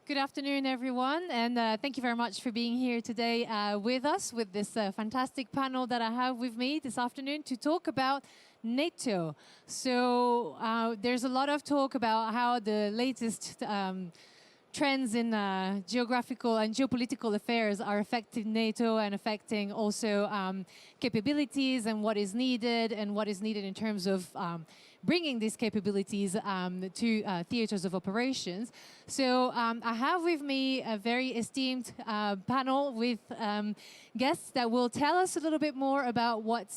Good afternoon, everyone, and thank you very much for being here today with us, with this fantastic panel that I have with me this afternoon to talk about NATO. So there's a lot of talk about how the latest trends in geographical and geopolitical affairs are affecting NATO and affecting also capabilities and what is needed in terms of bringing these capabilities to theaters of operations. So I have with me a very esteemed panel with guests that will tell us a little bit more about what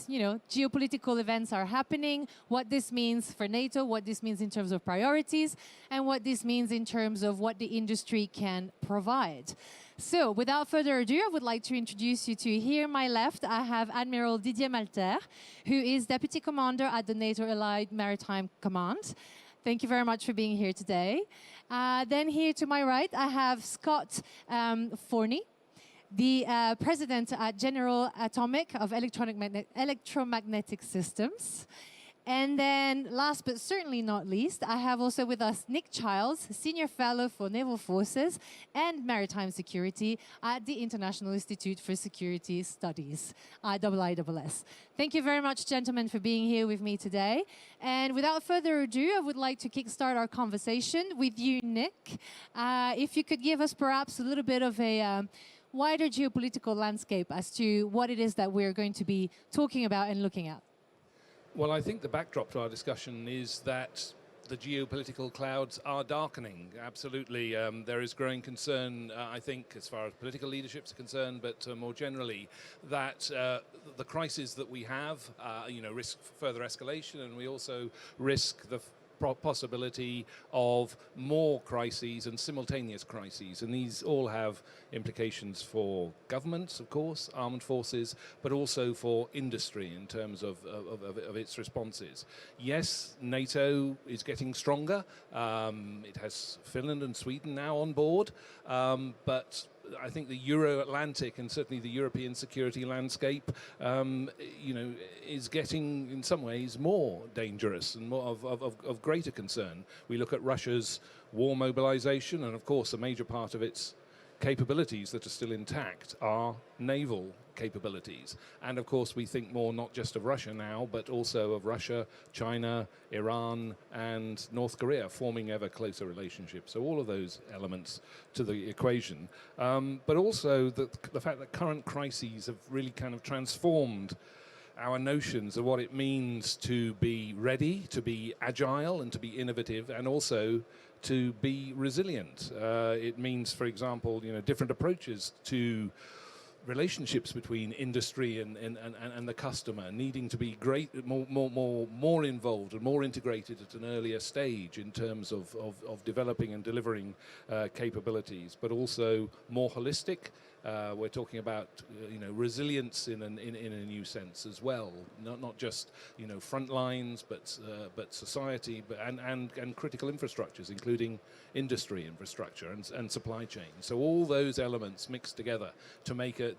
geopolitical events are happening, what this means for NATO, what this means in terms of priorities, and what this means in terms of what the industry can provide. So, without further ado, I would like to introduce you to, here on my left, I have Admiral Didier MALETERRE, who is Deputy Commander at the NATO Allied Maritime Command. Thank you very much for being here today. Then here to my right, I have Scott FORNEY, the President at General Atomics Electromagnetic Systems. And then, last but certainly not least, I have also with us Nick Childs, Senior Fellow for Naval Forces and Maritime Security at the International Institute for Security Studies, IISS. Thank you very much, gentlemen, for being here with me today. And without further ado, I would like to kickstart our conversation with you, Nick. If you could give us perhaps a little bit of a wider geopolitical landscape as to what it is that we're going to be talking about and looking at. Well, I think the backdrop to our discussion is that the geopolitical clouds are darkening. Absolutely. There is growing concern, I think, as far as political leaderships are concerned, but more generally, that the crises that we have, risk further escalation, and we also risk the possibility of more crises and simultaneous crises. And these all have implications for governments, of course, armed forces, but also for industry in terms of its responses. Yes, NATO is getting stronger. It has Finland and Sweden now on board, but I think the Euro-Atlantic and certainly the European security landscape, is getting, in some ways, more dangerous and more of greater concern. We look at Russia's war mobilization, and of course, a major part of its capabilities that are still intact are naval capabilities. And of course, we think more not just of Russia now, but also of Russia, China, Iran, and North Korea forming ever closer relationships. So all of those elements to the equation. But also the fact that current crises have really kind of transformed our notions of what it means to be ready, to be agile, and to be innovative, and also to be resilient. It means, for example, different approaches to relationships between industry and the customer, needing to be more involved and more integrated at an earlier stage in terms of developing and delivering capabilities, but also more holistic. We're talking about resilience in a new sense as well, not just front lines, but society, and critical infrastructures, including industry infrastructure and supply chain. So all those elements mixed together to make a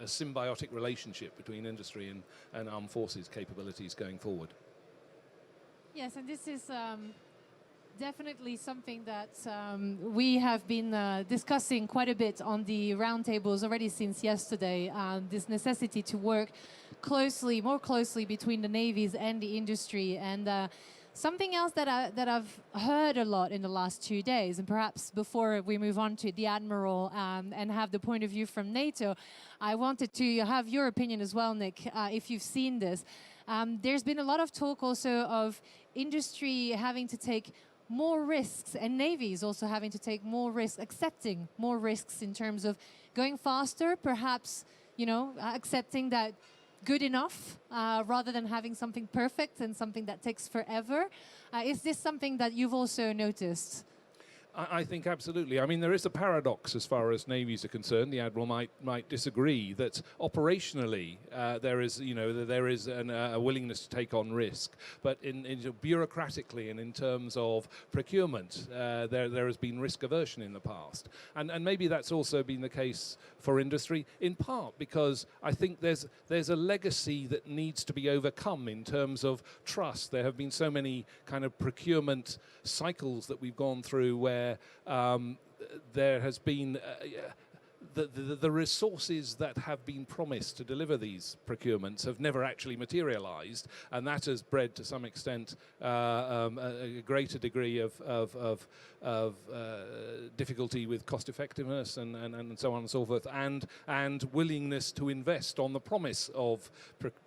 symbiotic relationship between industry and armed forces capabilities going forward. Yes, and this is definitely something that we have been discussing quite a bit on the roundtables already since yesterday. This necessity to work more closely between the navies and the industry. And something else that I've heard a lot in the last 2 days, and perhaps before we move on to the Admiral and have the point of view from NATO, I wanted to have your opinion as well, Nick, if you've seen this. There's been a lot of talk also of industry having to take more risks, and navies also having to take more risks, accepting more risks in terms of going faster, perhaps, accepting that good enough rather than having something perfect and something that takes forever. Is this something that you've also noticed? I think absolutely. I mean, there is a paradox as far as navies are concerned. The Admiral might disagree that operationally there is a willingness to take on risk, but bureaucratically and in terms of procurement, there has been risk aversion in the past, and maybe that's also been the case for industry, in part because I think there's a legacy that needs to be overcome in terms of trust. There have been so many kind of procurement cycles that we've gone through where where there has been the resources that have been promised to deliver these procurements have never actually materialized, and that has bred to some extent a greater degree of difficulty with cost effectiveness and so on and so forth, and willingness to invest on the promise of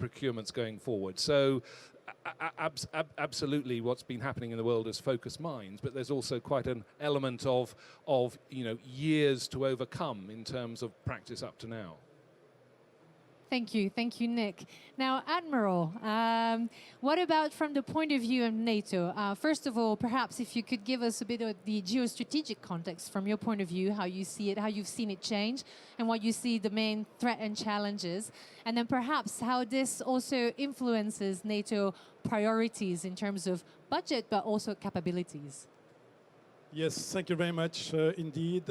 procurements going forward. So absolutely what's been happening in the world has focused minds, but there's also quite an element of years to overcome in terms of practice up to now. Thank you, Nick. Now, Admiral, what about from the point of view of NATO? First of all, perhaps if you could give us a bit of the geostrategic context from your point of view, how you see it, how you've seen it change, and what you see the main threat and challenges, and then perhaps how this also influences NATO priorities in terms of budget, but also capabilities. Yes, thank you very much indeed.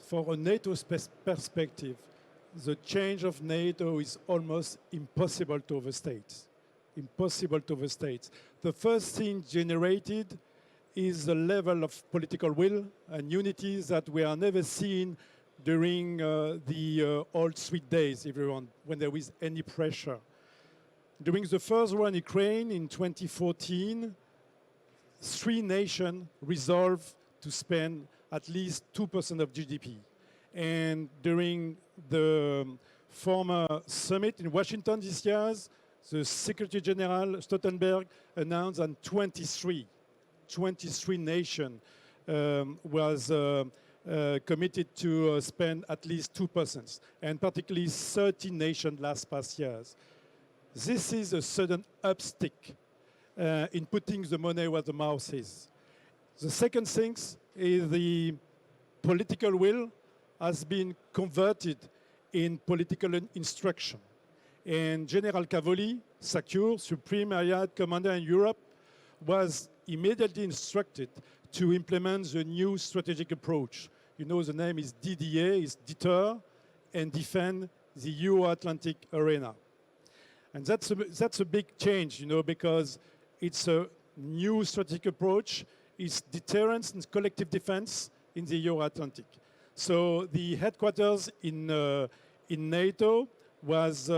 For a NATO perspective, the change of NATO is almost impossible to overstate. Impossible to overstate. The first thing generated is the level of political will and unity that we are never seen during the old sweet days, everyone, when there is any pressure. During the first war in Ukraine in 2014, 3 nations resolved to spend at least 2% of GDP. And during the former summit in Washington this year, the Secretary General Stoltenberg announced that 23 nations was committed to spend at least 2%, and particularly 30 nations past years. This is a sudden upstick in putting the money where the mouth is. The second thing is the political will has been converted in political instruction. And General Cavoli, SACEUR, Supreme Allied Commander in Europe, was immediately instructed to implement the new strategic approach. You know, the name is Didier, is deter and defend the Euro-Atlantic arena. And that's a big change, you know, because it's a new strategic approach. It's deterrence and collective defense in the Euro-Atlantic. So the headquarters in NATO was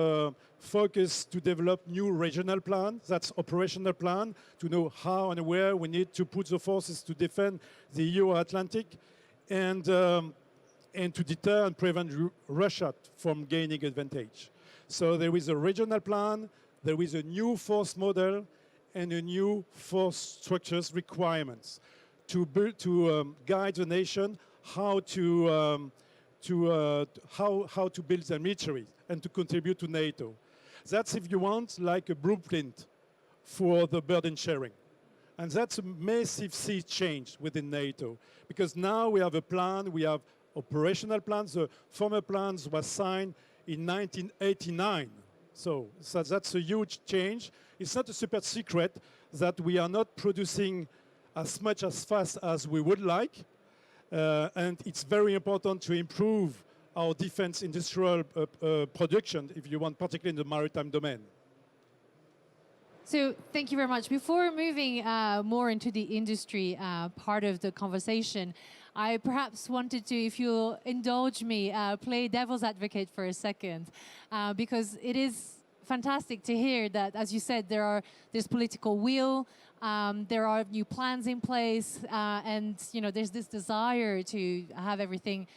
focused to develop new regional plan, that's operational plan, to know how and where we need to put the forces to defend the Euro-Atlantic, and to deter and prevent Russia from gaining advantage. So there is a regional plan, there is a new force model, and a new force structures requirements to build, to guide the nation how to build their military and to contribute to NATO. That's, if you want, like a blueprint for the burden sharing. And that's a massive sea change within NATO, because now we have a plan, we have operational plans. The former plans were signed in 1989. So that's a huge change. It's not a super secret that we are not producing as much as fast as we would like. And it's very important to improve our defense industrial production, if you want, particularly in the maritime domain. So thank you very much. Before moving more into the industry part of the conversation, I perhaps wanted to, if you'll indulge me, play devil's advocate for a second, because it is fantastic to hear that, as you said, there's political will, there are new plans in place, and there's this desire to have everything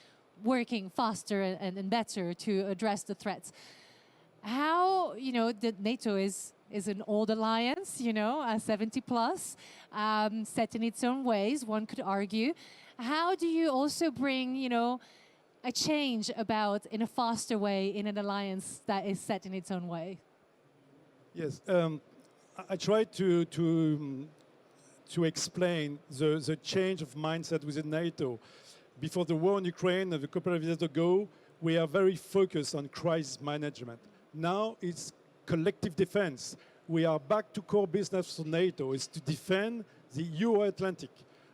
working faster and better to address the threats. How, the NATO is an old alliance, 70 plus, set in its own ways, one could argue. How do you also bring, a change about in a faster way in an alliance that is set in its own way? Yes, I tried to explain the change of mindset within NATO. Before the war in Ukraine, a couple of years ago, we are very focused on crisis management. Now it's collective defense. We are back to core business for NATO, is to defend the Euro-Atlantic.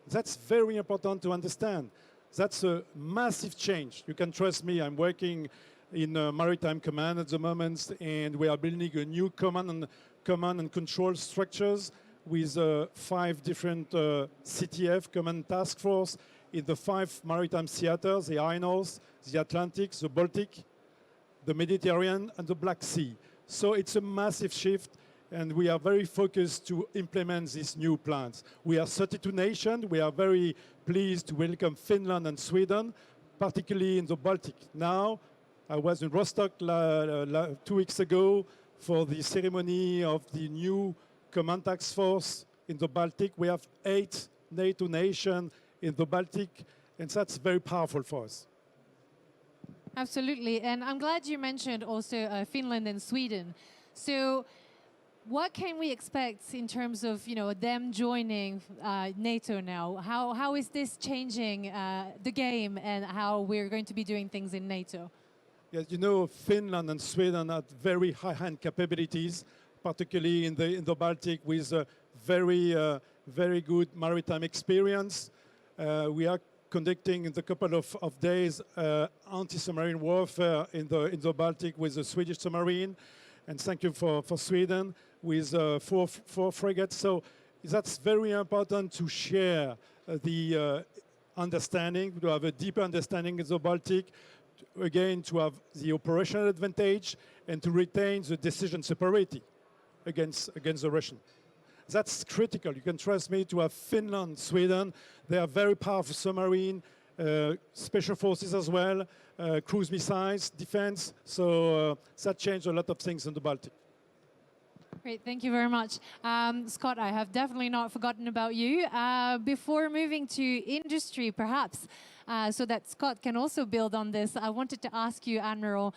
That's very important to understand. That's a massive change. You can trust me, I'm working in Maritime Command at the moment, and we are building a new command and control structures with 5 different CTF, Command Task Force, in the 5 maritime theaters, the Iron Horse, the Atlantic, the Baltic, the Mediterranean, and the Black Sea. So it's a massive shift, and we are very focused to implement these new plans. We are 32 nations. We are very pleased to welcome Finland and Sweden, particularly in the Baltic. Now, I was in Rostock 2 weeks ago for the ceremony of the new Command Task Force in the Baltic. We have 8 NATO nations in the Baltic, and that's very powerful for us. Absolutely, and I'm glad you mentioned also Finland and Sweden. So what can we expect in terms of them joining NATO now? How is this changing the game and how we're going to be doing things in NATO? Yes, Finland and Sweden have very high-end capabilities, particularly in the Baltic, with very good maritime experience. We are conducting in a couple of days anti-submarine warfare in the Baltic with the Swedish submarine, and thank you for Sweden with 4 frigates. So that's very important to share the understanding, to have a deeper understanding in the Baltic, again to have the operational advantage and to retain the decision superiority against the Russian. That's critical. You can trust me to have Finland, Sweden. They are very powerful submarine, special forces as well, cruise missiles, defense. So that changed a lot of things in the Baltic. Great, thank you very much. Scott, I have definitely not forgotten about you. Before moving to industry, perhaps, so that Scott can also build on this, I wanted to ask you, Admiral,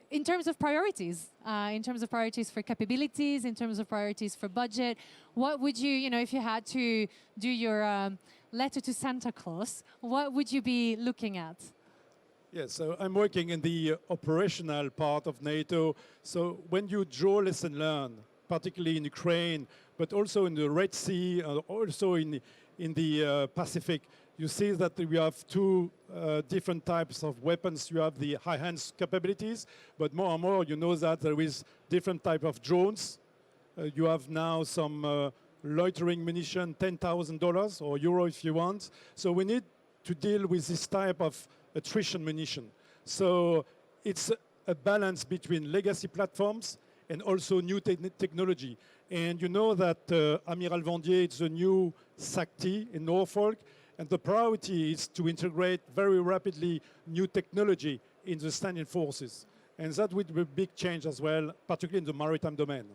in terms of priorities for capabilities, in terms of priorities for budget, what would you, if you had to do your letter to Santa Claus, what would you be looking at? Yes, so I'm working in the operational part of NATO. So when you draw lesson learned, particularly in Ukraine, but also in the Red Sea, also in the Pacific, you see that we have 2 different types of weapons. You have the high-end capabilities, but more and more you know that there is different type of drones. You have now some loitering munition, $10,000 or euro if you want. So we need to deal with this type of attrition munition. So it's a balance between legacy platforms and also new technology. And you know that Amiral Vendier is a new SACT in Norfolk, and the priority is to integrate very rapidly new technology in the standing forces. And that would be a big change as well, particularly in the maritime domain.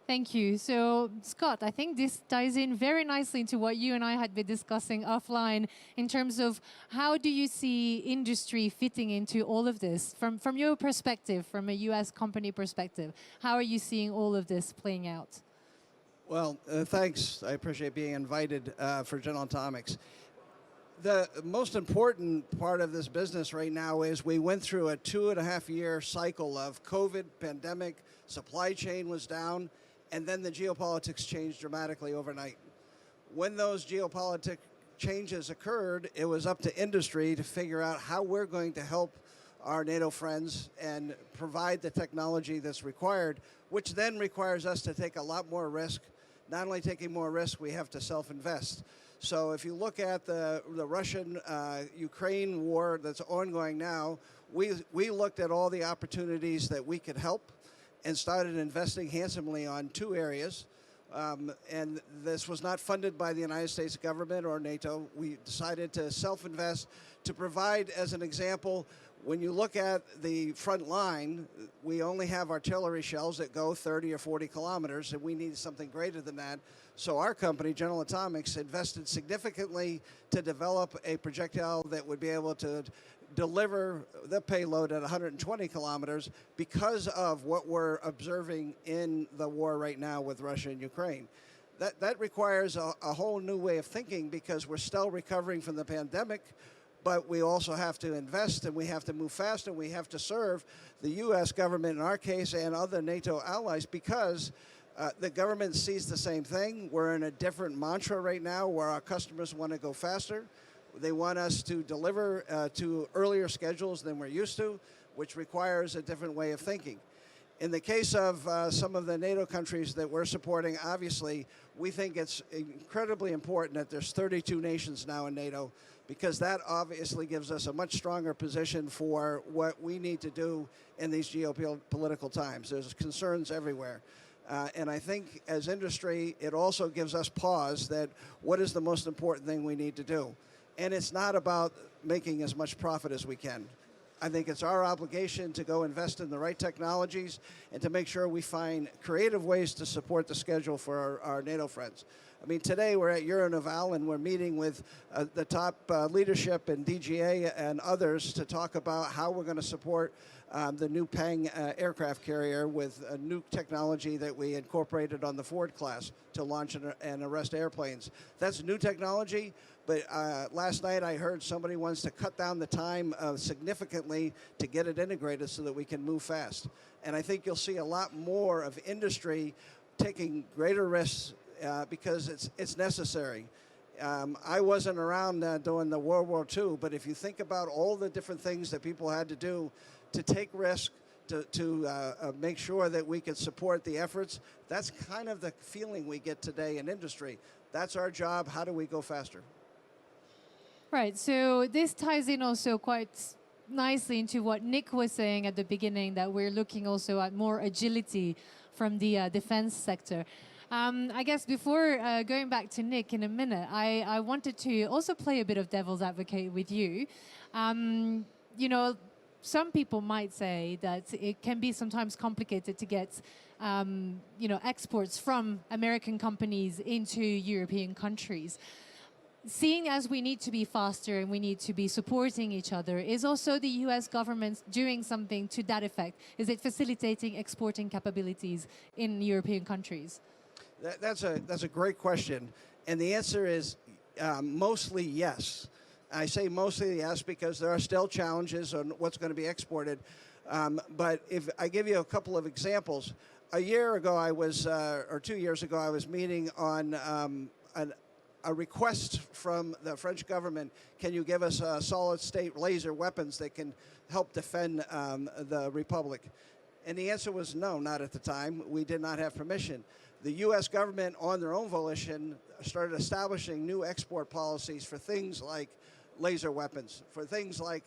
Thank you. So, Scott, I think this ties in very nicely into what you and I had been discussing offline in terms of how do you see industry fitting into all of this? From your perspective, from a US company perspective, how are you seeing all of this playing out? Well, thanks. I appreciate being invited for General Atomics. The most important part of this business right now is we went through a 2.5-year cycle of COVID, pandemic, supply chain was down, and then the geopolitics changed dramatically overnight. When those geopolitical changes occurred, it was up to industry to figure out how we're going to help our NATO friends and provide the technology that's required, which then requires us to take a lot more risk. Not only taking more risk, we have to self-invest. So if you look at the Russian-Ukraine war that's ongoing now, we looked at all the opportunities that we could help and started investing handsomely on 2 areas. And this was not funded by the United States government or NATO. We decided to self-invest to provide, as an example, when you look at the front line, we only have artillery shells that go 30 or 40 kilometers, and we need something greater than that. So our company, General Atomics, invested significantly to develop a projectile that would be able to deliver the payload at 120 kilometers because of what we're observing in the war right now with Russia and Ukraine. That requires a whole new way of thinking because we're still recovering from the pandemic, but we also have to invest and we have to move fast and we have to serve the U.S. government in our case and other NATO allies because the government sees the same thing. We're in a different mantra right now where our customers want to go faster. They want us to deliver to earlier schedules than we're used to, which requires a different way of thinking. In the case of some of the NATO countries that we're supporting, obviously, we think it's incredibly important that there's 32 nations now in NATO, because that obviously gives us a much stronger position for what we need to do in these geopolitical times. There's concerns everywhere. And I think as industry, it also gives us pause that what is the most important thing we need to do? And it's not about making as much profit as we can. I think it's our obligation to go invest in the right technologies and to make sure we find creative ways to support the schedule for our NATO friends. I mean, today we're at Euronaval and we're meeting with the top leadership in DGA and others to talk about how we're going to support the new Pang aircraft carrier with a new technology that we incorporated on the Ford class to launch and arrest airplanes. That's new technology, but last night I heard somebody wants to cut down the time significantly to get it integrated so that we can move fast. And I think you'll see a lot more of industry taking greater risks because it's necessary. I wasn't around during the World War II, but if you think about all the different things that people had to do to take risk, to make sure that we could support the efforts, that's kind of the feeling we get today in industry. That's our job. How do we go faster? Right, so this ties in also quite nicely into what Nick was saying at the beginning, that we're looking also at more agility from the defense sector. I guess before going back to Nick in a minute, I wanted to also play a bit of devil's advocate with you. You know, some people might say that it can be sometimes complicated to get you know, exports from American companies into European countries. Seeing as we need to be faster and we need to be supporting each other, is also the US government doing something to that effect? Is it facilitating exporting capabilities in European countries? That's a great question. And the answer is mostly yes. I say mostly yes because there are still challenges on what's going to be exported. But if I give you a couple of examples, a year ago I was, or 2 years ago, I was meeting on a request from the French government, can you give us solid-state laser weapons that can help defend the Republic? And the answer was no, not at the time. We did not have permission. The US government, on their own volition, started establishing new export policies for things like laser weapons, for things like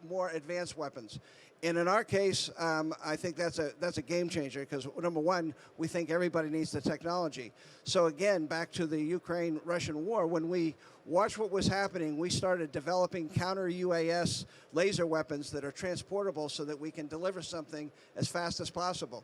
more advanced weapons. And in our case, I think that's a game changer because, number one, we think everybody needs the technology. So again, back to the Ukraine-Russian war, when we watched what was happening, we started developing counter-UAS laser weapons that are transportable so that we can deliver something as fast as possible.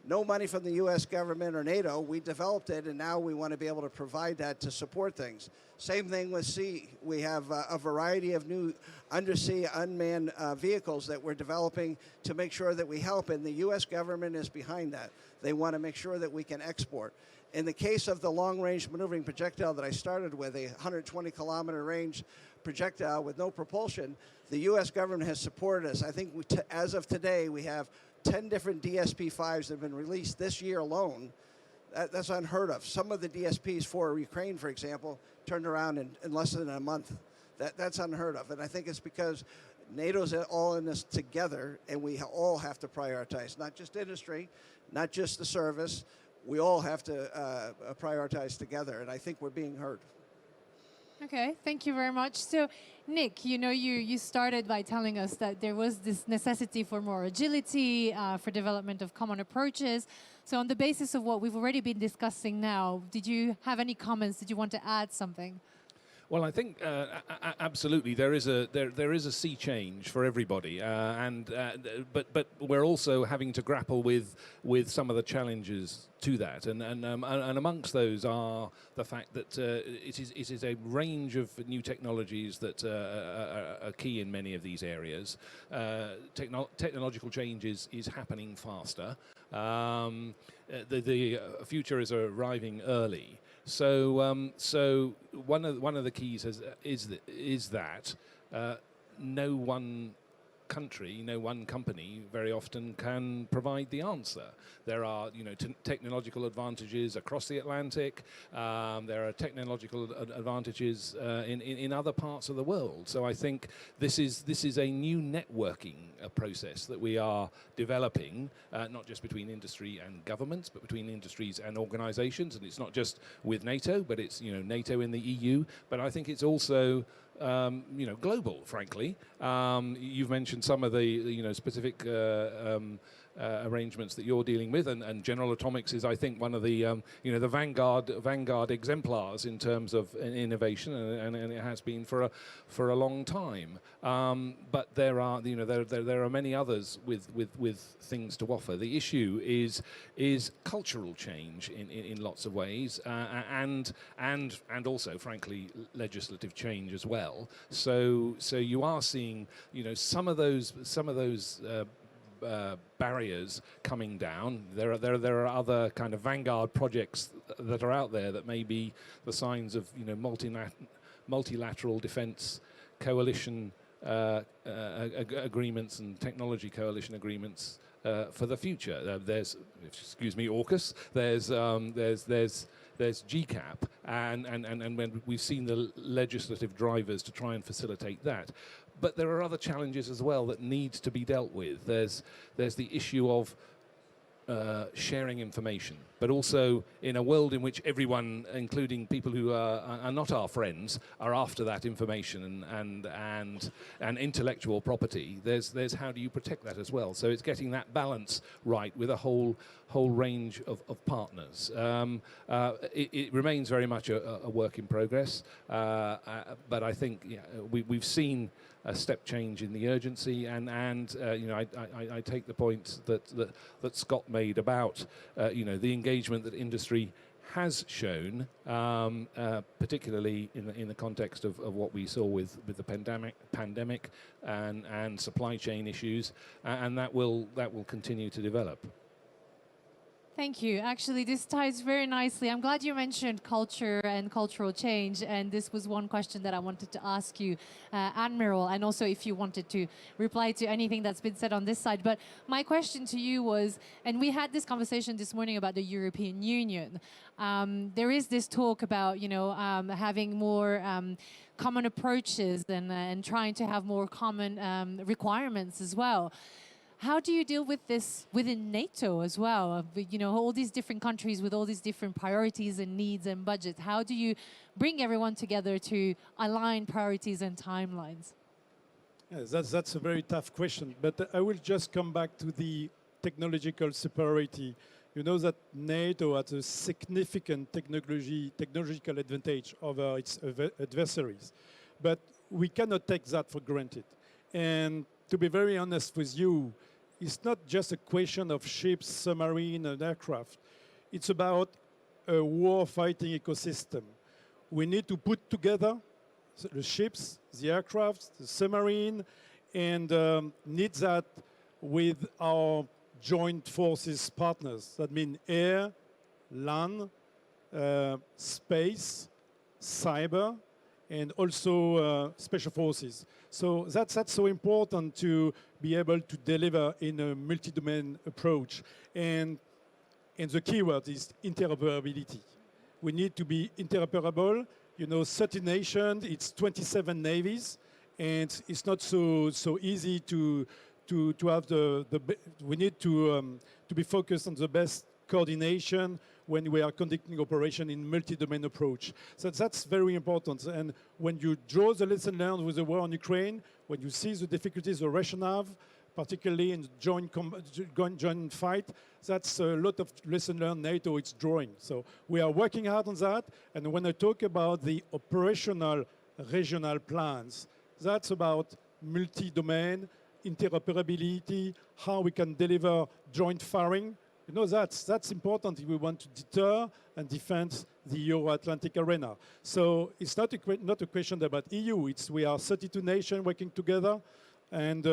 No money from the US government or NATO, we developed it, and now we want to be able to provide that to support things. Same thing with sea. We have a variety of new undersea unmanned vehicles that we're developing to make sure that we help, and the US government is behind that. They want to make sure that we can export. In the case of the long-range maneuvering projectile that I started with, a 120-kilometer range projectile with no propulsion, the US government has supported us. I think as of today, we have 10 different DSP-5s that have been released this year alone. That's unheard of. Some of the DSPs for Ukraine, for example, turned around in less than a month. That's unheard of. And I think it's because NATO's all in this together, and we all have to prioritize, not just industry, not just the service. We all have to prioritize together, and I think we're being heard. Okay, thank you very much. So, Nick, you know, you started by telling us that there was this necessity for more agility, for development of common approaches. So on the basis of what we've already been discussing now, did you have any comments? Did you want to add something? Well, I think absolutely there is a sea change for everybody, but we're also having to grapple with some of the challenges to that, and amongst those are the fact that it is a range of new technologies that are key in many of these areas. Technological change is happening faster. The future is arriving early. So, so one of the keys is that no one country, no one company very often can provide the answer. There are, technological advantages across the Atlantic. There are technological advantages in other parts of the world. So I think this is a new networking process that we are developing, not just between industry and governments, but between industries and organizations. And it's not just with NATO, but it's, NATO in the EU. But I think it's also global, frankly. You've mentioned some of the, specific arrangements that you're dealing with, and General Atomics is, I think, one of the, the vanguard exemplars in terms of innovation, and it has been for a long time. But there are, there are many others with things to offer. The issue is cultural change in lots of ways, and also, frankly, legislative change as well. So you are seeing, some of those barriers coming down. There are other kind of vanguard projects that are out there that may be the signs of multilateral defense coalition agreements and technology coalition agreements for the future. There's, excuse me, AUKUS. There's GCAP, and when we've seen the legislative drivers to try and facilitate that. But there are other challenges as well that need to be dealt with. There's the issue of sharing information, but also in a world in which everyone, including people who are not our friends, are after that information and intellectual property. There's how do you protect that as well? So it's getting that balance right with a whole range of partners. It remains very much a work in progress, but I think we've seen a step change in the urgency, and I take the point that Scott made about the engagement that industry has shown, particularly in the context of what we saw with the pandemic and supply chain issues, and that will continue to develop. Thank you. Actually, this ties very nicely. I'm glad you mentioned culture and cultural change, and this was one question that I wanted to ask you, Admiral, and also if you wanted to reply to anything that's been said on this side. But my question to you was, and we had this conversation this morning about the European Union. There is this talk about, having more common approaches and trying to have more common requirements as well. How do you deal with this within NATO as well? All these different countries with all these different priorities and needs and budgets. How do you bring everyone together to align priorities and timelines? Yes, that's a very tough question, but I will just come back to the technological superiority. You know that NATO has a significant technological advantage over its adversaries, but we cannot take that for granted. And to be very honest with you, it's not just a question of ships, submarine, and aircraft. It's about a war-fighting ecosystem. We need to put together the ships, the aircraft, the submarine, and need that with our joint forces partners. That means air, land, space, cyber, and also special forces. So that's so important to be able to deliver in a multi-domain approach. And the key word is interoperability. We need to be interoperable. 30 nations, it's 27 navies, and it's not so easy to have we need to be focused on the best coordination when we are conducting operation in multi-domain approach. So that's very important. And when you draw the lesson learned with the war in Ukraine, when you see the difficulties the Russians have, particularly in joint fight, that's a lot of lesson learned NATO is drawing. So we are working hard on that. And when I talk about the operational regional plans, that's about multi-domain, interoperability, how we can deliver joint firing. That's important if we want to deter and defend the Euro-Atlantic arena. So it's not a question about EU. We are 32 nations working together. And,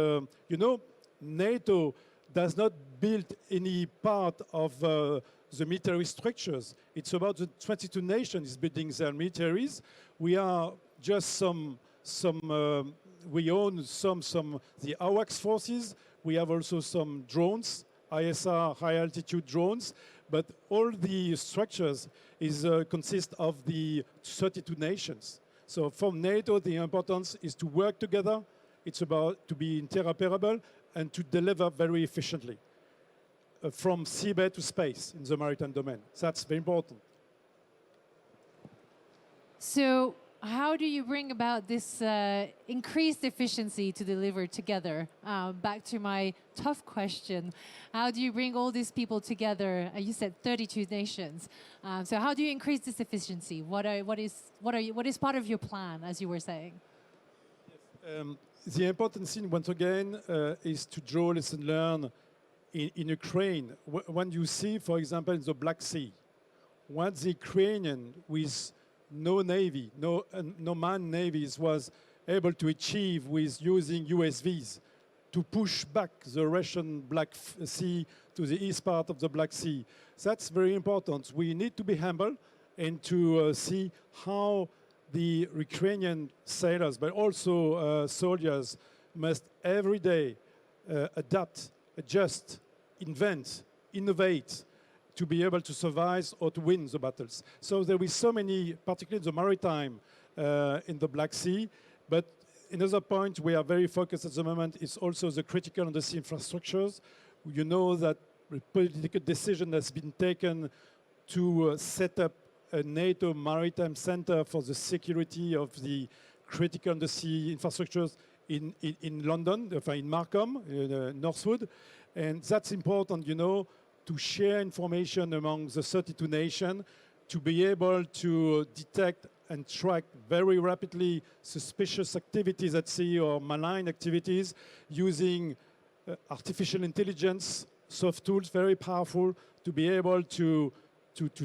NATO does not build any part of the military structures. It's about the 22 nations building their militaries. We are just some we own the AWACS forces. We have also some drones, ISR, high altitude drones, but all the structures consist of the 32 nations. So from NATO, the importance is to work together. It's about to be interoperable and to deliver very efficiently from seabed to space in the maritime domain. That's very important. So how do you bring about this increased efficiency to deliver together? Back to my tough question. How do you bring all these people together? You said 32 nations. So how do you increase this efficiency? What is part of your plan, as you were saying? The important thing, once again, is to draw lesson learned in Ukraine. When you see, for example, in the Black Sea, what the Ukrainian with no navy, no manned navies was able to achieve with using USVs to push back the Russian Black Sea to the east part of the Black Sea. That's very important. We need to be humble and to see how the Ukrainian sailors, but also soldiers, must every day adapt, adjust, invent, innovate, to be able to survive or to win the battles. So there is so many, particularly the maritime in the Black Sea. But another point we are very focused at the moment is also the critical undersea infrastructures. You know that a political decision has been taken to set up a NATO maritime center for the security of the critical undersea infrastructures in London, in MARCOM, Northwood. And that's important, you know, to share information among the 32 nations, to be able to detect and track very rapidly suspicious activities at sea or malign activities using artificial intelligence, soft tools, very powerful, to be able to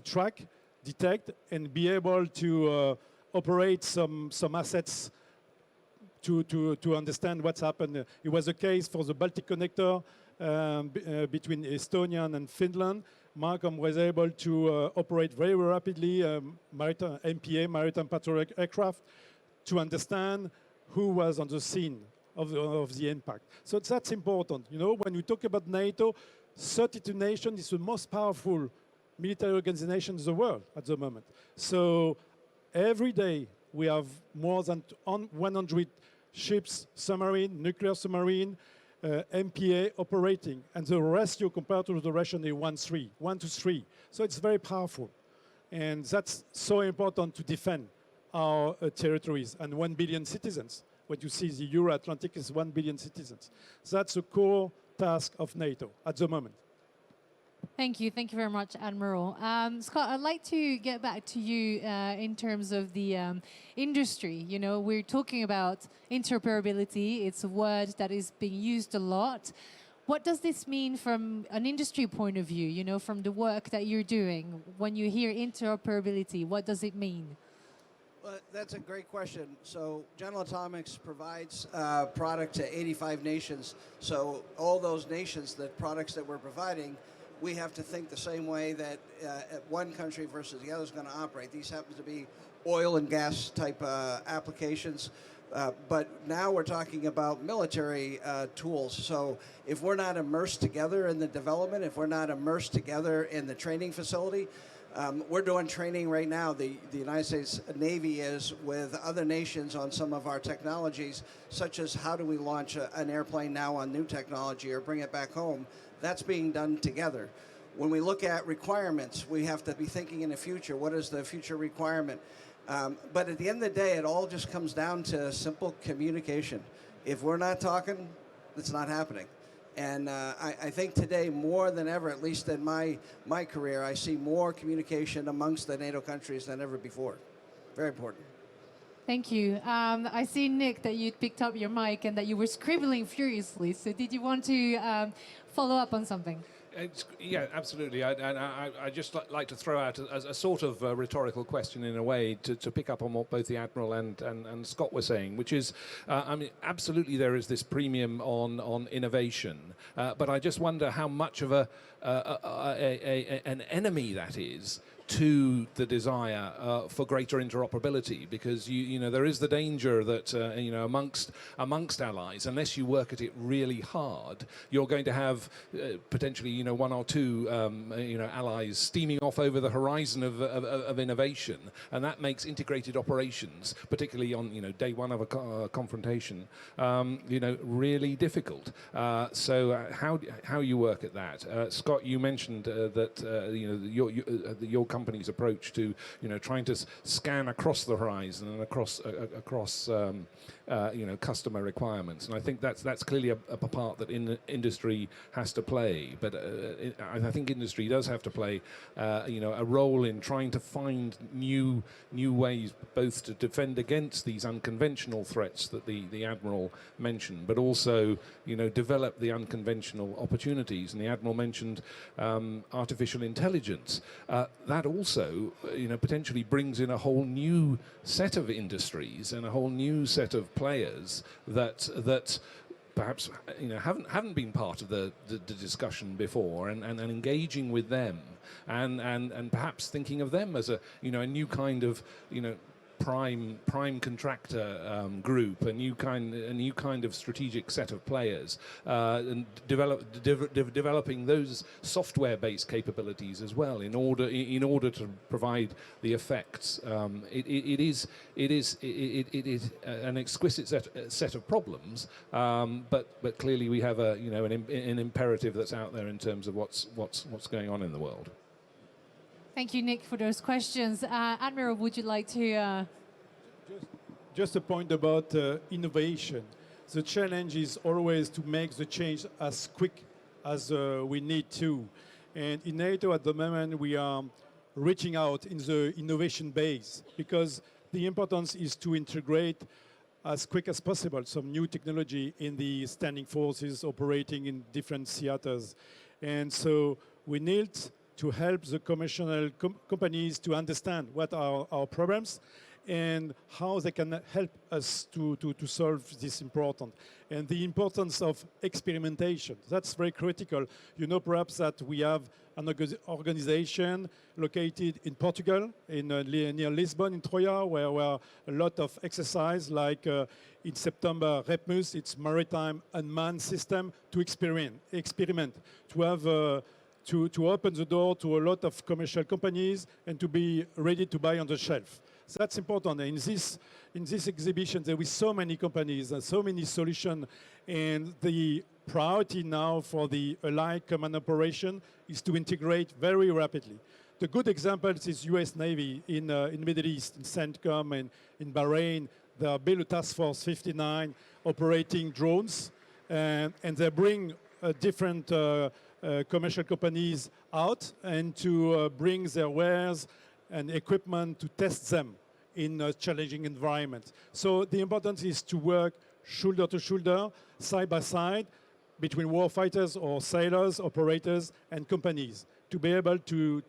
track, detect, and be able to operate some assets to understand what's happened. It was the case for the Baltic Connector between Estonia and Finland. MARCOM was able to operate very rapidly MPA, Maritime Patrol Aircraft, to understand who was on the scene of the impact. So that's important. You know, when we talk about NATO, 32 nations is the most powerful military organization in the world at the moment. So every day we have more than 100 ships, submarine, nuclear submarine, MPA operating, and the ratio compared to the Russian is 1 to 3. So it's very powerful. And that's so important to defend our territories and 1 billion citizens. What you see, the Euro-Atlantic is 1 billion citizens. That's a core task of NATO at the moment. Thank you very much, Admiral. Scott, I'd like to get back to you in terms of the industry. You know, we're talking about interoperability. It's a word that is being used a lot. What does this mean from an industry point of view, you know, from the work that you're doing? When you hear interoperability, what does it mean? Well, that's a great question. So General Atomics provides product to 85 nations. So all those nations, the products that we're providing, we have to think the same way that one country versus the other is going to operate. These happen to be oil and gas type applications, but now we're talking about military tools. So if we're not immersed together in the development, if we're not immersed together in the training facility, we're doing training right now. The United States Navy is with other nations on some of our technologies, such as how do we launch an airplane now on new technology or bring it back home. That's being done together. When we look at requirements, we have to be thinking in the future. What is the future requirement? But at the end of the day, it all just comes down to simple communication. If we're not talking, it's not happening. And I think today, more than ever, at least in my career, I see more communication amongst the NATO countries than ever before. Very important. Thank you. I see, Nick, that you picked up your mic and that you were scribbling furiously. So did you want to follow up on something? Yeah, absolutely. I just like to throw out a sort of rhetorical question in a way to pick up on what both the Admiral and Scott were saying, which is, I mean, absolutely there is this premium on innovation, but I just wonder how much of an enemy that is to the desire for greater interoperability, because you know there is the danger that you know amongst allies, unless you work at it really hard, you're going to have potentially you know one or two you know allies steaming off over the horizon of innovation, and that makes integrated operations, particularly on you know day one of a confrontation, you know really difficult. So how you work at that, Scott? You mentioned that you know your company's approach to you know trying to scan across the horizon and across you know customer requirements, and I think that's clearly a part that industry has to play. But I think industry does have to play you know a role in trying to find new ways both to defend against these unconventional threats that the Admiral mentioned, but also you know develop the unconventional opportunities. And the Admiral mentioned artificial intelligence. That also you know potentially brings in a whole new set of industries and a whole new set of players that perhaps you know haven't been part of the discussion before, and engaging with them and perhaps thinking of them as a you know a new kind of you know prime contractor group, a new kind of strategic set of players, and developing those software-based capabilities as well in order to provide the effects. It is an exquisite set of problems, but clearly we have a you know an imperative that's out there in terms of what's going on in the world. Thank you, Nick, for those questions. Admiral, would you like to... Just a point about innovation. The challenge is always to make the change as quick as we need to. And in NATO at the moment, we are reaching out in the innovation base, because the importance is to integrate as quick as possible some new technology in the standing forces operating in different theaters. And so we need to help the commercial companies to understand what are our problems and how they can help us to solve this important. And the importance of experimentation, that's very critical. You know perhaps that we have an organization located in Portugal, near Lisbon, in Troia, where a lot of exercise, like in September, REPMUS, it's Maritime Unmanned System, to experiment, to have to open the door to a lot of commercial companies and to be ready to buy on the shelf. So that's important. And in this exhibition, there were so many companies and so many solutions, and the priority now for the Allied Command Operation is to integrate very rapidly. The good example is US Navy in Middle East, in CENTCOM and in Bahrain. They built a Task Force 59 operating drones, and they bring different commercial companies out and to bring their wares and equipment to test them in a challenging environment. So the importance is to work shoulder to shoulder, side by side, between warfighters or sailors, operators, and companies, to be able to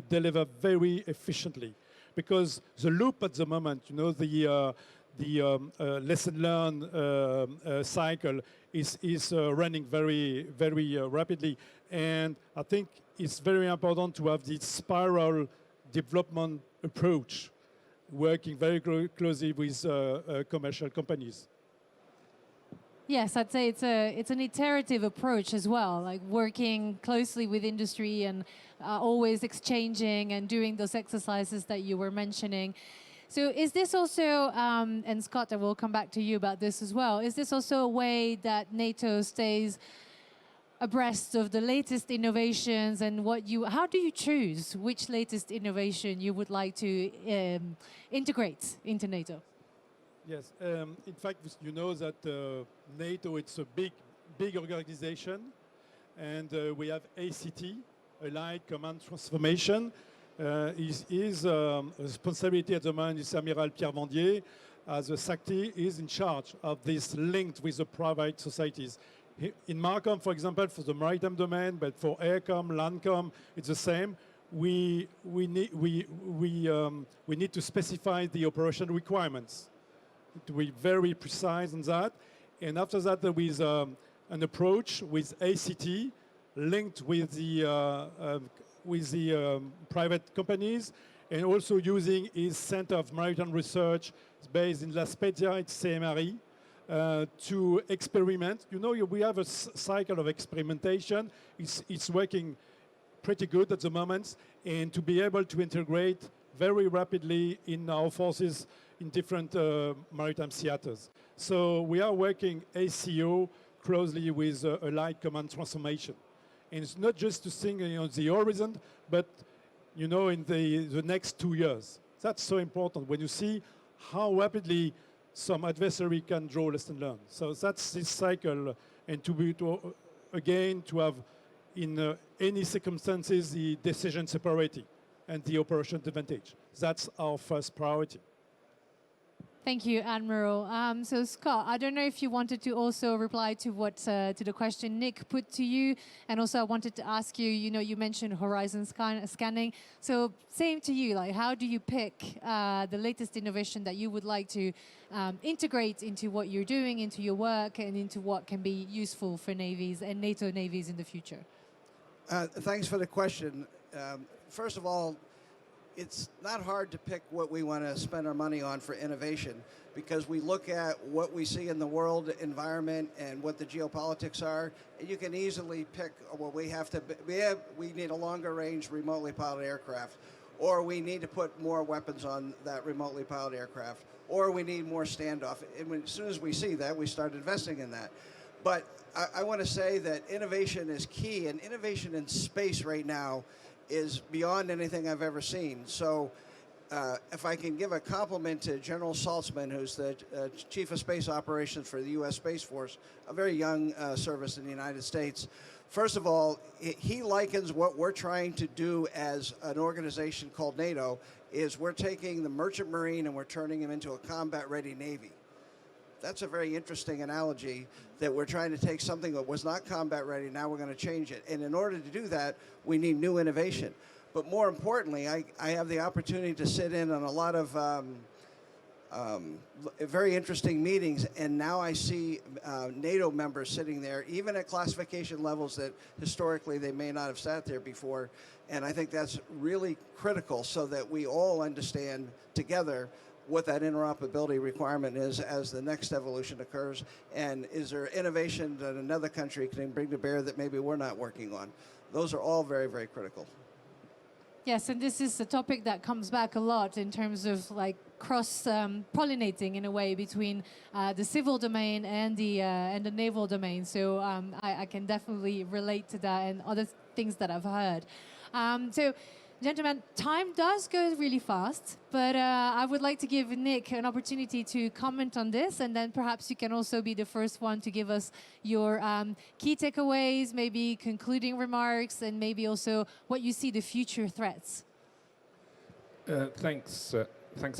deliver very efficiently. Because the loop at the moment, you know, the lesson learned cycle is running very, very rapidly. And I think it's very important to have this spiral development approach, working very closely with commercial companies. Yes, I'd say it's an iterative approach as well, like working closely with industry and always exchanging and doing those exercises that you were mentioning. So is this also, and Scott, I will come back to you about this as well, is this also a way that NATO stays abreast of the latest innovations, and how do you choose which latest innovation you would like to integrate into NATO? Yes, in fact, you know that NATO, it's a big organization, and we have ACT, Allied Command Transformation. His responsibility at the moment is Admiral Pierre Vendier, as the SACTI is in charge of this linked with the private societies. In MARCOM, for example, for the maritime domain, but for aircom, landcom, it's the same. We need to specify the operation requirements, to be very precise on that. And after that, there is an approach with ACT linked with the with the private companies, and also using his Center of Maritime Research. It's based in La Spezia, it's CMRE, to experiment. You know, we have a cycle of experimentation. It's working pretty good at the moment, and to be able to integrate very rapidly in our forces in different maritime theaters. So we are working ACO closely with Allied Command Transformation. And it's not just to think on the horizon, but in the next 2 years. That's so important when you see how rapidly some adversary can draw lesson learned. So that's this cycle, and to have in any circumstances the decision superiority and the operation advantage. That's our first priority. Thank you, Admiral. So Scott, I don't know if you wanted to also reply to to the question Nick put to you, and also I wanted to ask you. You mentioned horizon scanning. So same to you. Like, how do you pick the latest innovation that you would like to integrate into what you're doing, into your work, and into what can be useful for navies and NATO navies in the future? Thanks for the question. First of all, it's not hard to pick what we want to spend our money on for innovation, because we look at what we see in the world environment and what the geopolitics are, and you can easily pick, well, we need a longer range remotely piloted aircraft, or we need to put more weapons on that remotely piloted aircraft, or we need more standoff. And as soon as we see that, we start investing in that. But I want to say that innovation is key, and innovation in space right now is beyond anything I've ever seen. So if I can give a compliment to General Saltzman, who's the Chief of Space Operations for the U.S. Space Force, a very young service in the United States. First of all, he likens what we're trying to do as an organization called NATO is we're taking the merchant marine and we're turning him into a combat-ready Navy. That's a very interesting analogy, that we're trying to take something that was not combat ready, now we're going to change it. And in order to do that, we need new innovation. But more importantly, I have the opportunity to sit in on a lot of very interesting meetings, and now I see NATO members sitting there, even at classification levels that historically they may not have sat there before. And I think that's really critical, so that we all understand together what that interoperability requirement is as the next evolution occurs, and is there innovation that another country can bring to bear that maybe we're not working on. Those are all very, very critical. Yes, and this is a topic that comes back a lot in terms of like cross-pollinating in a way between the civil domain and the naval domain. So I can definitely relate to that and other things that I've heard. So, gentlemen, time does go really fast, but I would like to give Nick an opportunity to comment on this, and then perhaps you can also be the first one to give us your key takeaways, maybe concluding remarks, and maybe also what you see the future threats. Thanks,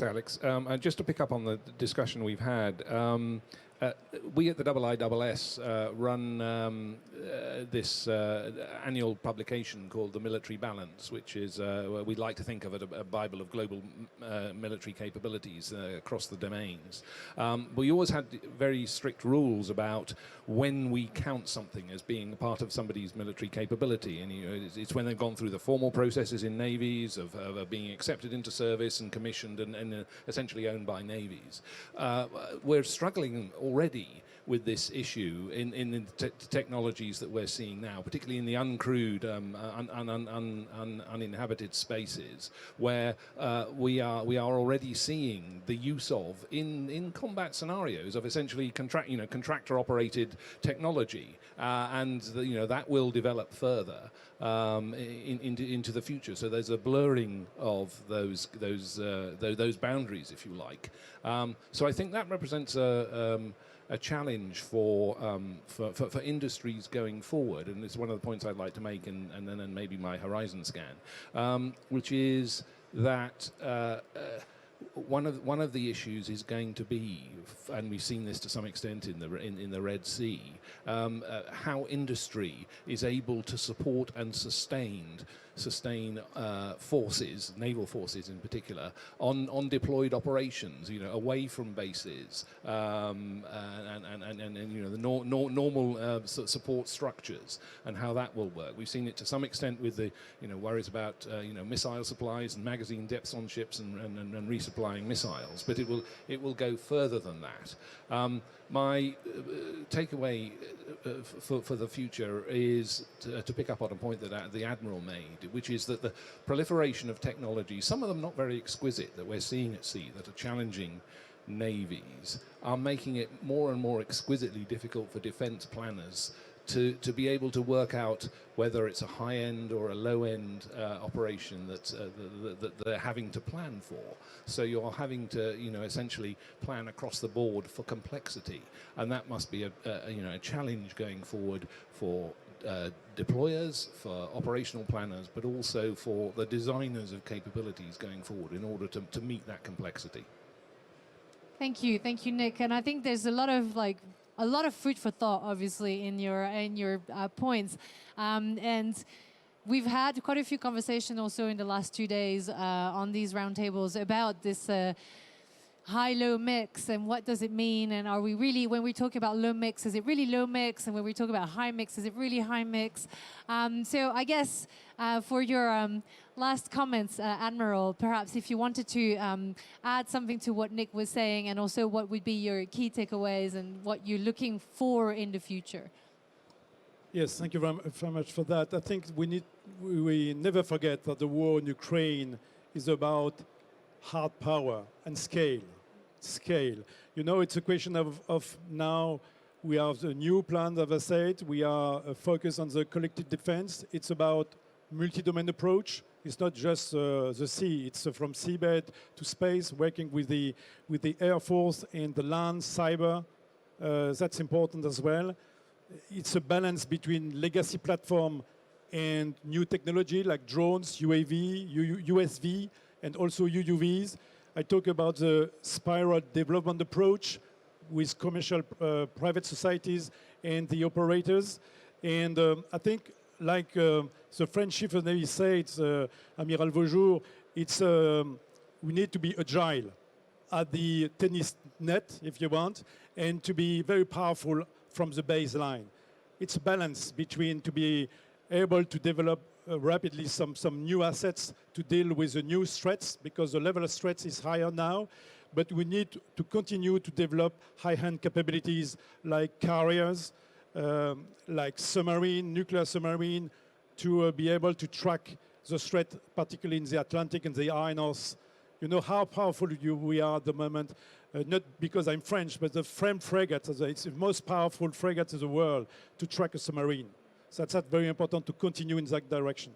Alex. And just to pick up on the discussion we've had, we at the IISS run this annual publication called The Military Balance, which is, we'd like to think of it a Bible of global military capabilities across the domains. We always had very strict rules about when we count something as being a part of somebody's military capability. And it's when they've gone through the formal processes in navies of being accepted into service and commissioned and essentially owned by navies. We're struggling already with this issue in the technologies that we're seeing now, particularly in the uncrewed, uninhabited spaces, where we are already seeing the use of in combat scenarios of essentially contractor-operated technology, and that will develop further into the future. So there's a blurring of those boundaries, if you like. So I think that represents a challenge for industries going forward, and it's one of the points I'd like to make, and then maybe my horizon scan, which is that one of the issues is going to be, and we've seen this to some extent in the Red Sea, how industry is able to support and sustain sustain forces, naval forces in particular, on deployed operations, away from bases, and the normal support structures, and how that will work. We've seen it to some extent with the worries about missile supplies and magazine depths on ships and resupplying missiles, but it will go further than that. My takeaway for the future is to pick up on a point that the Admiral made, which is that the proliferation of technologies, some of them not very exquisite, that we're seeing at sea, that are challenging navies, are making it more and more exquisitely difficult for defense planners to be able to work out whether it's a high-end or a low-end operation that they're having to plan for. So you're having to, essentially plan across the board for complexity, and that must be a challenge going forward for deployers, for operational planners, but also for the designers of capabilities going forward in order to meet that complexity. Thank you, Nick. And I think there's a lot of food for thought, obviously, in your points. And we've had quite a few conversations also in the last 2 days on these roundtables about this high-low mix and what does it mean, and are we really, when we talk about low mix, is it really low mix, and when we talk about high mix, is it really high mix? So I guess for your last comments, Admiral, perhaps if you wanted to add something to what Nick was saying, and also what would be your key takeaways and what you're looking for in the future. Yes, thank you very much for that. I think we never forget that the war in Ukraine is about hard power and scale. It's a question of now we have the new plan, as I said. We are focused on the collective defense. It's about multi-domain approach. It's not just the sea. It's from seabed to space, working with the Air Force and the land, cyber. That's important as well. It's a balance between legacy platform and new technology like drones, UAV, USV, and also UUVs. I talk about the spiral development approach with commercial private societies and the operators. And I think, like the French Chief of Navy said, Amiral Vaujour, we need to be agile at the tennis net, if you want, and to be very powerful from the baseline. It's a balance between to be able to develop rapidly some new assets to deal with the new threats, because the level of threats is higher now. But we need to continue to develop high-end capabilities like carriers, like submarine, nuclear submarine, to be able to track the threat, particularly in the Atlantic and the Iron Horse. You know how powerful we are at the moment, not because I'm French, but the French frigate, it's the most powerful frigate in the world to track a submarine. So that's very important to continue in that direction.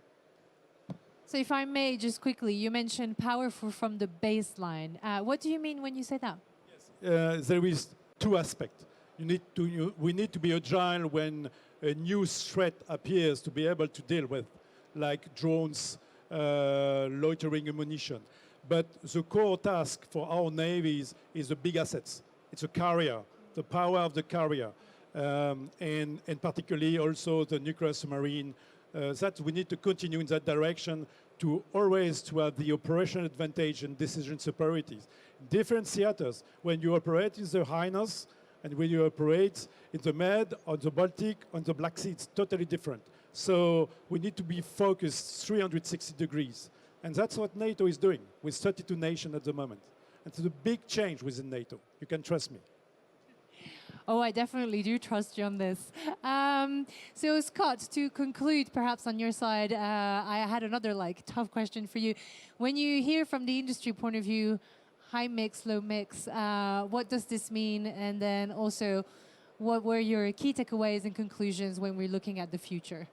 So if I may, just quickly, you mentioned powerful from the baseline. What do you mean when you say that? Yes. There is two aspects. We need to be agile when a new threat appears to be able to deal with, like drones, loitering ammunition. But the core task for our navies is the big assets. It's a carrier, the power of the carrier, and particularly also the nuclear submarine. That we need to continue in that direction to always to have the operational advantage and decision superiorities. Different theaters, when you operate in the Highness and when you operate in the Med, on the Baltic, on the Black Sea, it's totally different. So we need to be focused 360 degrees. And that's what NATO is doing with 32 nations at the moment. And it's a big change within NATO. You can trust me. Oh, I definitely do trust you on this. So Scott, to conclude perhaps on your side, I had another tough question for you. When you hear from the industry point of view, high mix, low mix, what does this mean? And then also, what were your key takeaways and conclusions when we're looking at the future?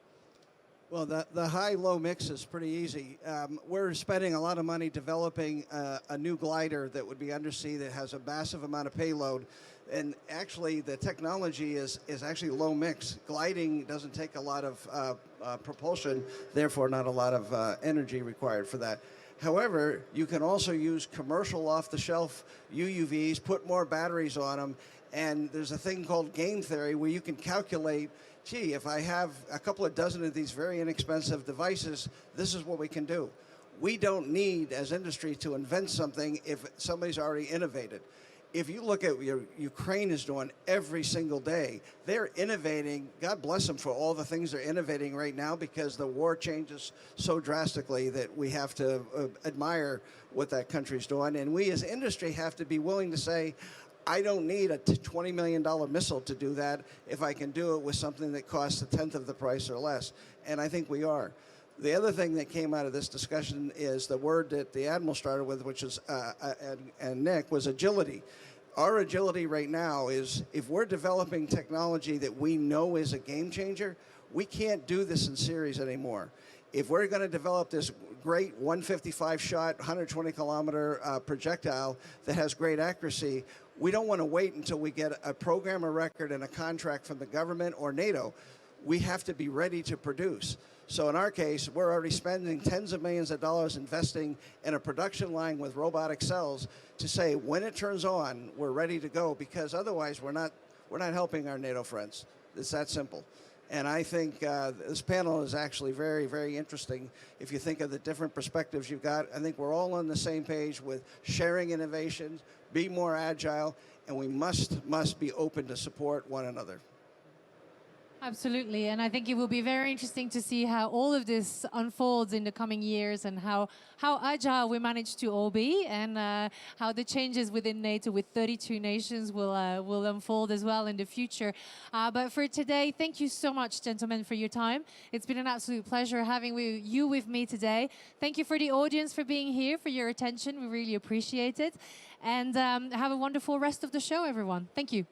Well, the high-low mix is pretty easy. We're spending a lot of money developing a new glider that would be undersea that has a massive amount of payload. And actually, the technology is actually low mix. Gliding doesn't take a lot of propulsion, therefore not a lot of energy required for that. However, you can also use commercial off-the-shelf UUVs, put more batteries on them, and there's a thing called game theory where you can calculate, gee, if I have a couple of dozen of these very inexpensive devices, this is what we can do. We don't need, as industry, to invent something if somebody's already innovated. If you look at what Ukraine is doing every single day, they're innovating. God bless them for all the things they're innovating right now, because the war changes so drastically that we have to admire what that country's doing. And we as industry have to be willing to say, I don't need a $20 million missile to do that if I can do it with something that costs a tenth of the price or less. And I think we are. The other thing that came out of this discussion is the word that the Admiral started with, which is, and Nick, was agility. Our agility right now is, if we're developing technology that we know is a game changer, we can't do this in series anymore. If we're going to develop this great 155-shot, 120-kilometer projectile that has great accuracy, we don't want to wait until we get a program of record and a contract from the government or NATO. We have to be ready to produce. So in our case, we're already spending tens of millions of dollars investing in a production line with robotic cells to say when it turns on, we're ready to go, because otherwise we're not helping our NATO friends. It's that simple. And I think this panel is actually very, very interesting. If you think of the different perspectives you've got, I think we're all on the same page with sharing innovations, be more agile, and we must be open to support one another. Absolutely, and I think it will be very interesting to see how all of this unfolds in the coming years, and how agile we manage to all be, and how the changes within NATO with 32 nations will unfold as well in the future. But for today, thank you so much, gentlemen, for your time. It's been an absolute pleasure having you with me today. Thank you for the audience for being here, for your attention. We really appreciate it. And have a wonderful rest of the show, everyone. Thank you.